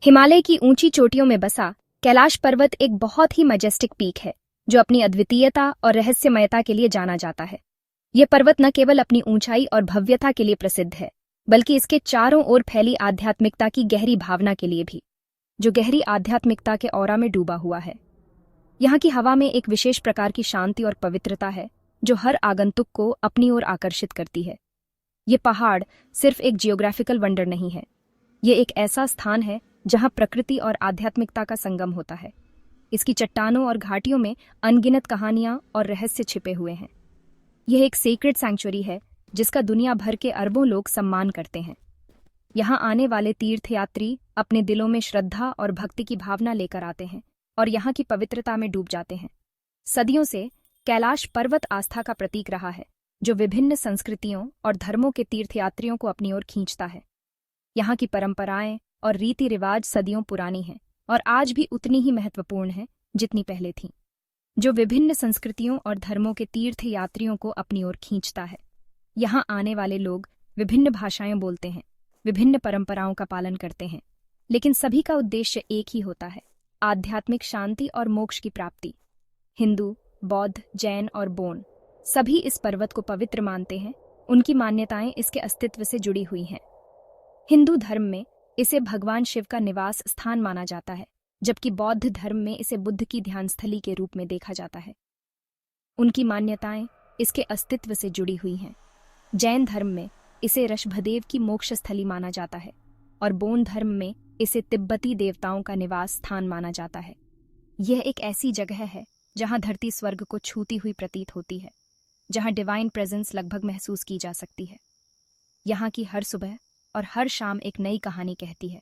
हिमालय की ऊंची चोटियों में बसा कैलाश पर्वत एक बहुत ही मजेस्टिक पीक है जो अपनी अद्वितीयता और रहस्यमयता के लिए जाना जाता है। यह पर्वत न केवल अपनी ऊंचाई और भव्यता के लिए प्रसिद्ध है, बल्कि इसके चारों ओर फैली आध्यात्मिकता की गहरी भावना के लिए भी, जो गहरी आध्यात्मिकता के ऑरा में डूबा हुआ है। यहाँ की हवा में एक विशेष प्रकार की शांति और पवित्रता है जो हर आगंतुक को अपनी ओर आकर्षित करती है। ये पहाड़ सिर्फ एक जियोग्राफिकल वंडर नहीं है, ये एक ऐसा स्थान है जहां प्रकृति और आध्यात्मिकता का संगम होता है। इसकी चट्टानों और घाटियों में अनगिनत कहानियां और रहस्य छिपे हुए हैं। यह एक सेक्रेड सैंक्चुरी है जिसका दुनिया भर के अरबों लोग सम्मान करते हैं। यहाँ आने वाले तीर्थयात्री अपने दिलों में श्रद्धा और भक्ति की भावना लेकर आते हैं और यहाँ की पवित्रता में डूब जाते हैं। सदियों से कैलाश पर्वत आस्था का प्रतीक रहा है, जो विभिन्न संस्कृतियों और धर्मों के तीर्थयात्रियों को अपनी ओर खींचता है। यहाँ की परंपराएं और रीति रिवाज सदियों पुरानी हैं और आज भी उतनी ही महत्वपूर्ण हैं जितनी पहले थीं, जो विभिन्न संस्कृतियों और धर्मों के तीर्थयात्रियों को अपनी ओर खींचता है। यहाँ आने वाले लोग विभिन्न भाषाएं बोलते हैं, विभिन्न परंपराओं का पालन करते हैं, लेकिन सभी का उद्देश्य एक ही होता है: आध्यात्मिक शांति और मोक्ष की प्राप्ति। हिंदू, बौद्ध, जैन और बोन सभी इस पर्वत को पवित्र मानते हैं। उनकी मान्यताएं इसके अस्तित्व से जुड़ी हुई हैं। हिंदू धर्म में इसे भगवान शिव का निवास स्थान माना जाता है, जबकि बौद्ध धर्म में इसे बुद्ध की ध्यानस्थली के रूप में देखा जाता है। उनकी मान्यताएं इसके अस्तित्व से जुड़ी हुई हैं। जैन धर्म में इसे ऋषभदेव की मोक्ष स्थली माना जाता है और बौद्ध धर्म में इसे तिब्बती देवताओं का निवास स्थान माना जाता है। यह एक ऐसी जगह है जहां धरती स्वर्ग को छूती हुई प्रतीत होती है, जहां डिवाइन प्रेजेंस लगभग महसूस की जा सकती है। यहाँ की हर सुबह और हर शाम एक नई कहानी कहती है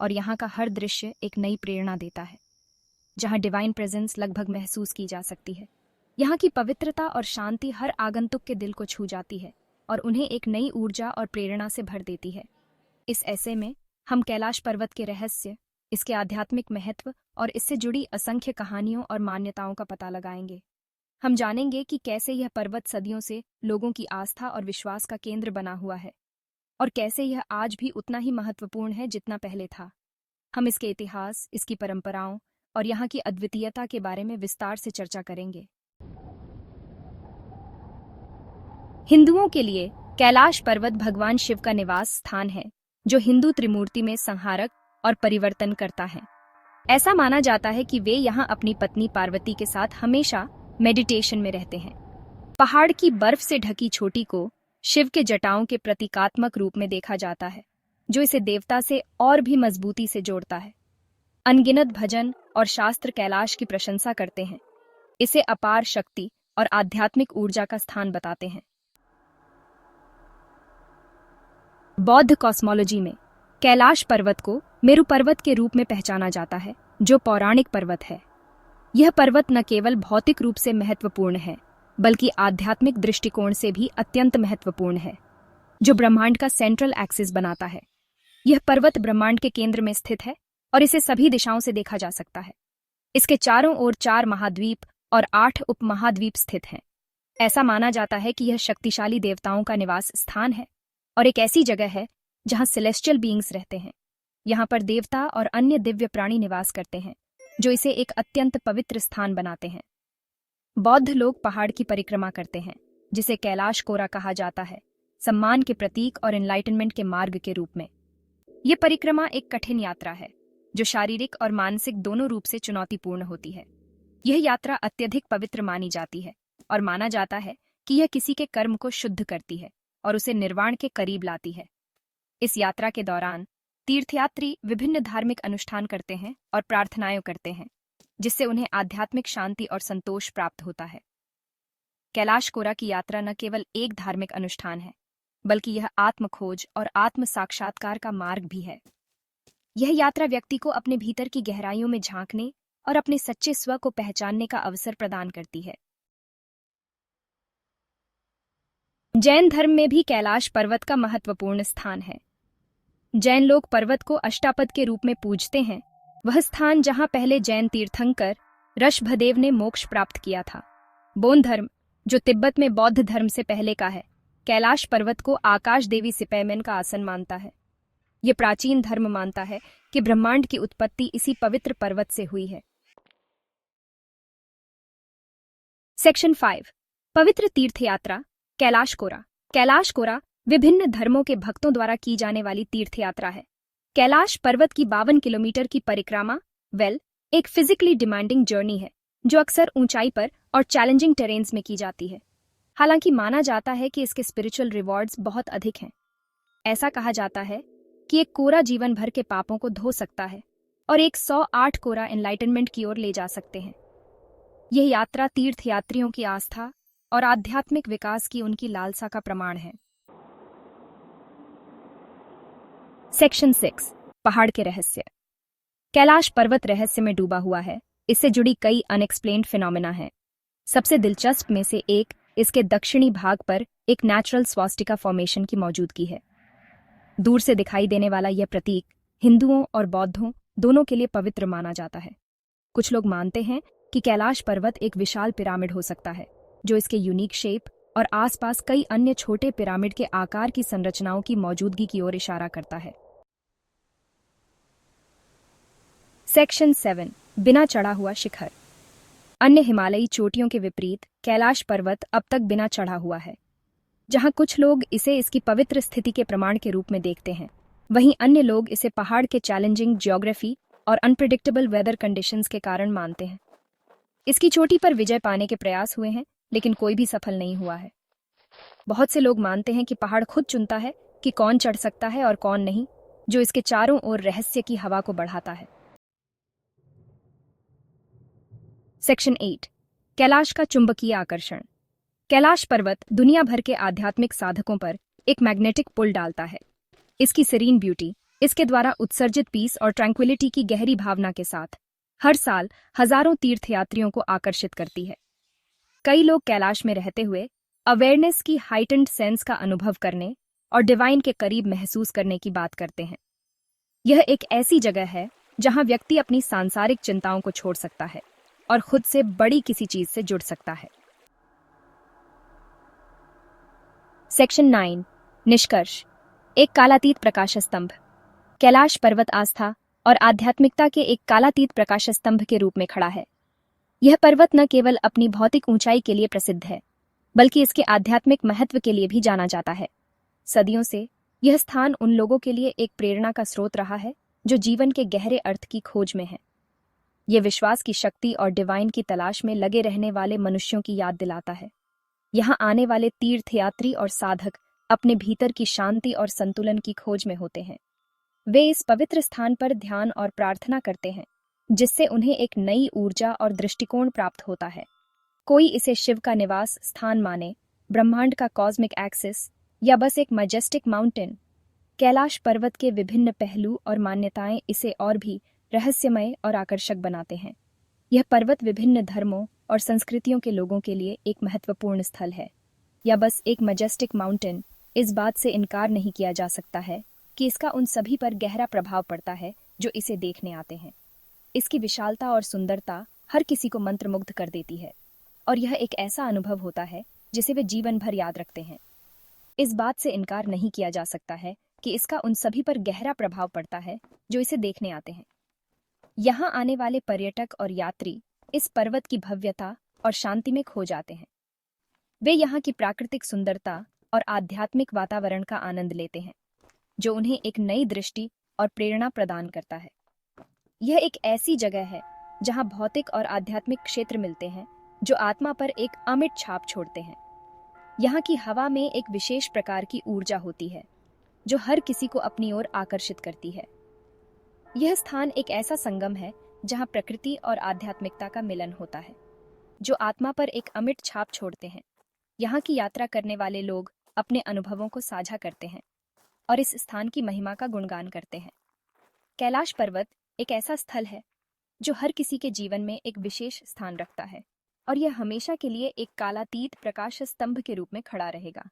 और यहाँ का हर दृश्य एक नई प्रेरणा देता है, जहाँ डिवाइन प्रेजेंस लगभग महसूस की जा सकती है। यहाँ की पवित्रता और शांति हर आगंतुक के दिल को छू जाती है और उन्हें एक नई ऊर्जा और प्रेरणा से भर देती है। इस ऐसे में हम कैलाश पर्वत के रहस्य, इसके आध्यात्मिक महत्व और इससे जुड़ी असंख्य कहानियों और मान्यताओं का पता लगाएंगे। हम जानेंगे कि कैसे यह पर्वत सदियों से लोगों की आस्था और विश्वास का केंद्र बना हुआ है और कैसे यह आज भी उतना ही महत्वपूर्ण है जितना पहले था। हम इसके इतिहास, इसकी परंपराओं और यहाँ की अद्वितीयता के बारे में विस्तार से चर्चा करेंगे। हिंदुओं के लिए कैलाश पर्वत भगवान शिव का निवास स्थान है, जो हिंदू त्रिमूर्ति में संहारक और परिवर्तन करता है। ऐसा माना जाता है कि वे यहाँ अपनी पत्नी पार्वती के साथ हमेशा मेडिटेशन में रहते हैं। पहाड़ की बर्फ से ढकी चोटी को शिव के जटाओं के प्रतीकात्मक रूप में देखा जाता है, जो इसे देवता से और भी मजबूती से जोड़ता है। अनगिनत भजन और शास्त्र कैलाश की प्रशंसा करते हैं, इसे अपार शक्ति और आध्यात्मिक ऊर्जा का स्थान बताते हैं। बौद्ध कॉस्मोलॉजी में कैलाश पर्वत को मेरु पर्वत के रूप में पहचाना जाता है, जो पौराणिक पर्वत है। यह पर्वत न केवल भौतिक रूप से महत्वपूर्ण है, बल्कि आध्यात्मिक दृष्टिकोण से भी अत्यंत महत्वपूर्ण है, जो ब्रह्मांड का सेंट्रल एक्सिस बनाता है। यह पर्वत ब्रह्मांड के केंद्र में स्थित है और इसे सभी दिशाओं से देखा जा सकता है। इसके चारों ओर 4 महाद्वीप और 8 उपमहाद्वीप स्थित हैं। ऐसा माना जाता है कि यह शक्तिशाली देवताओं का निवास स्थान है और एक ऐसी जगह है जहां सेलेस्टियल बीइंग्स रहते हैं। यहाँ पर देवता और अन्य दिव्य प्राणी निवास करते हैं, जो इसे एक अत्यंत पवित्र स्थान बनाते हैं। बौद्ध लोग पहाड़ की परिक्रमा करते हैं, जिसे कैलाश कोरा कहा जाता है, सम्मान के प्रतीक और एनलाइटनमेंट के मार्ग के रूप में। यह परिक्रमा एक कठिन यात्रा है, जो शारीरिक और मानसिक दोनों रूप से चुनौतीपूर्ण होती है। यह यात्रा अत्यधिक पवित्र मानी जाती है और माना जाता है कि यह किसी के कर्म को शुद्ध करती है और उसे निर्वाण के करीब लाती है। इस यात्रा के दौरान तीर्थयात्री विभिन्न धार्मिक अनुष्ठान करते हैं और प्रार्थनाएं करते हैं, जिससे उन्हें आध्यात्मिक शांति और संतोष प्राप्त होता है। कैलाश कोरा की यात्रा न केवल एक धार्मिक अनुष्ठान है, बल्कि यह आत्मखोज और आत्म साक्षात्कार का मार्ग भी है। यह यात्रा व्यक्ति को अपने भीतर की गहराइयों में झांकने और अपने सच्चे स्व को पहचानने का अवसर प्रदान करती है। जैन धर्म में भी कैलाश पर्वत का महत्वपूर्ण स्थान है। जैन लोग पर्वत को अष्टापद के रूप में पूजते हैं, वह स्थान जहां पहले जैन तीर्थंकर ऋषभदेव ने मोक्ष प्राप्त किया था। बौद्ध धर्म, जो तिब्बत में बौद्ध धर्म से पहले का है, कैलाश पर्वत को आकाश देवी सिपैमेन का आसन मानता है। ये प्राचीन धर्म मानता है कि ब्रह्मांड की उत्पत्ति इसी पवित्र पर्वत से हुई है। सेक्शन 5 पवित्र तीर्थ यात्रा कैलाश कोरा। कैलाश कोरा विभिन्न धर्मों के भक्तों द्वारा की जाने वाली तीर्थ यात्रा है। कैलाश पर्वत की 52 किलोमीटर की परिक्रमा एक फिजिकली डिमांडिंग जर्नी है जो अक्सर ऊंचाई पर और चैलेंजिंग टेरेन्स में की जाती है। हालांकि माना जाता है कि इसके स्पिरिचुअल रिवॉर्ड्स बहुत अधिक हैं। ऐसा कहा जाता है कि एक कोरा जीवन भर के पापों को धो सकता है और एक 108 कोरा एनलाइटनमेंट की ओर ले जा सकते हैं। यह यात्रा तीर्थयात्रियों की आस्था और आध्यात्मिक विकास की उनकी लालसा का प्रमाण है। सेक्शन 6 पहाड़ के रहस्य। कैलाश पर्वत रहस्य में डूबा हुआ है। इससे जुड़ी कई अनएक्सप्लेन्ड फिनोमेना हैं। सबसे दिलचस्प में से एक इसके दक्षिणी भाग पर एक नेचुरल स्वास्टिका फॉर्मेशन की मौजूदगी है। दूर से दिखाई देने वाला यह प्रतीक हिंदुओं और बौद्धों दोनों के लिए पवित्र माना जाता है। कुछ लोग मानते हैं कि कैलाश पर्वत एक विशाल पिरामिड हो सकता है जो इसके यूनिक शेप और आसपास कई अन्य छोटे पिरामिड के आकार की संरचनाओं की मौजूदगी की ओर इशारा करता है। सेक्शन 7 बिना चढ़ा हुआ शिखर। अन्य हिमालयी चोटियों के विपरीत कैलाश पर्वत अब तक बिना चढ़ा हुआ है। जहां कुछ लोग इसे इसकी पवित्र स्थिति के प्रमाण के रूप में देखते हैं, वहीं अन्य लोग इसे पहाड़ के चैलेंजिंग ज्योग्राफी और अनप्रिडिक्टेबल वेदर कंडीशंस के कारण मानते हैं। इसकी चोटी पर विजय पाने के प्रयास हुए हैं, लेकिन कोई भी सफल नहीं हुआ है। बहुत से लोग मानते हैं कि पहाड़ खुद चुनता है कि कौन चढ़ सकता है और कौन नहीं, जो इसके चारों ओर रहस्य की हवा को बढ़ाता है। सेक्शन 8 कैलाश का चुंबकीय आकर्षण। कैलाश पर्वत दुनिया भर के आध्यात्मिक साधकों पर एक मैग्नेटिक पुल डालता है। इसकी सीरीन ब्यूटी, इसके द्वारा उत्सर्जित पीस और ट्रैंक्विलिटी की गहरी भावना के साथ हर साल हजारों तीर्थयात्रियों को आकर्षित करती है। कई लोग कैलाश में रहते हुए अवेयरनेस की हाइटेंड सेंस का अनुभव करने और डिवाइन के करीब महसूस करने की बात करते हैं। यह एक ऐसी जगह है जहां व्यक्ति अपनी सांसारिक चिंताओं को छोड़ सकता है और खुद से बड़ी किसी चीज से जुड़ सकता है। सेक्शन 9 निष्कर्ष। एक कालातीत प्रकाश स्तंभ। कैलाश पर्वत आस्था और आध्यात्मिकता के एक कालातीत प्रकाश स्तंभ के रूप में खड़ा है। यह पर्वत न केवल अपनी भौतिक ऊंचाई के लिए प्रसिद्ध है, बल्कि इसके आध्यात्मिक महत्व के लिए भी जाना जाता है। सदियों से यह स्थान उन लोगों के लिए एक प्रेरणा का स्रोत रहा है जो जीवन के गहरे अर्थ की खोज में हैं। यह विश्वास की शक्ति और डिवाइन की तलाश में लगे रहने वाले मनुष्यों की याद दिलाता है। यहाँ आने वाले तीर्थयात्री और साधक अपने भीतर की शांति और संतुलन की खोज में होते हैं। वे इस पवित्र स्थान पर ध्यान और प्रार्थना करते हैं, जिससे उन्हें एक नई ऊर्जा और दृष्टिकोण प्राप्त होता है। कोई इसे शिव का निवास स्थान माने, ब्रह्मांड का कॉस्मिक एक्सिस, या बस एक मैजेस्टिक माउंटेन। कैलाश पर्वत के विभिन्न पहलू और मान्यताएं इसे और भी रहस्यमय और आकर्षक बनाते हैं। यह पर्वत विभिन्न धर्मों और संस्कृतियों के लोगों के लिए एक महत्वपूर्ण स्थल है, या बस एक मैजेस्टिक माउंटेन। इस बात से इनकार नहीं किया जा सकता है कि इसका उन सभी पर गहरा प्रभाव पड़ता है जो इसे देखने आते हैं। इसकी विशालता और सुंदरता हर किसी को मंत्रमुग्ध कर देती है, और यह एक ऐसा अनुभव होता है जिसे वे जीवन भर याद रखते हैं। इस बात से इनकार नहीं किया जा सकता है कि इसका उन सभी पर गहरा प्रभाव पड़ता है जो इसे देखने आते हैं। यहाँ आने वाले पर्यटक और यात्री इस पर्वत की भव्यता और शांति में खो जाते हैं। वे यहाँ की प्राकृतिक सुंदरता और आध्यात्मिक वातावरण का आनंद लेते हैं, जो उन्हें एक नई दृष्टि और प्रेरणा प्रदान करता है। यह एक ऐसी जगह है जहाँ भौतिक और आध्यात्मिक क्षेत्र मिलते हैं, जो आत्मा पर एक अमिट छाप छोड़ते हैं। यहाँ की हवा में एक विशेष प्रकार की ऊर्जा होती है, जो हर किसी को अपनी ओर आकर्षित करती है। यह स्थान एक ऐसा संगम है जहाँ प्रकृति और आध्यात्मिकता का मिलन होता है, जो आत्मा पर एक अमिट छाप छोड़ते हैं। यहाँ की यात्रा करने वाले लोग अपने अनुभवों को साझा करते हैं और इस स्थान की महिमा का गुणगान करते हैं। कैलाश पर्वत एक ऐसा स्थल है जो हर किसी के जीवन में एक विशेष स्थान रखता है, और यह हमेशा के लिए एक कालातीत प्रकाश स्तंभ के रूप में खड़ा रहेगा।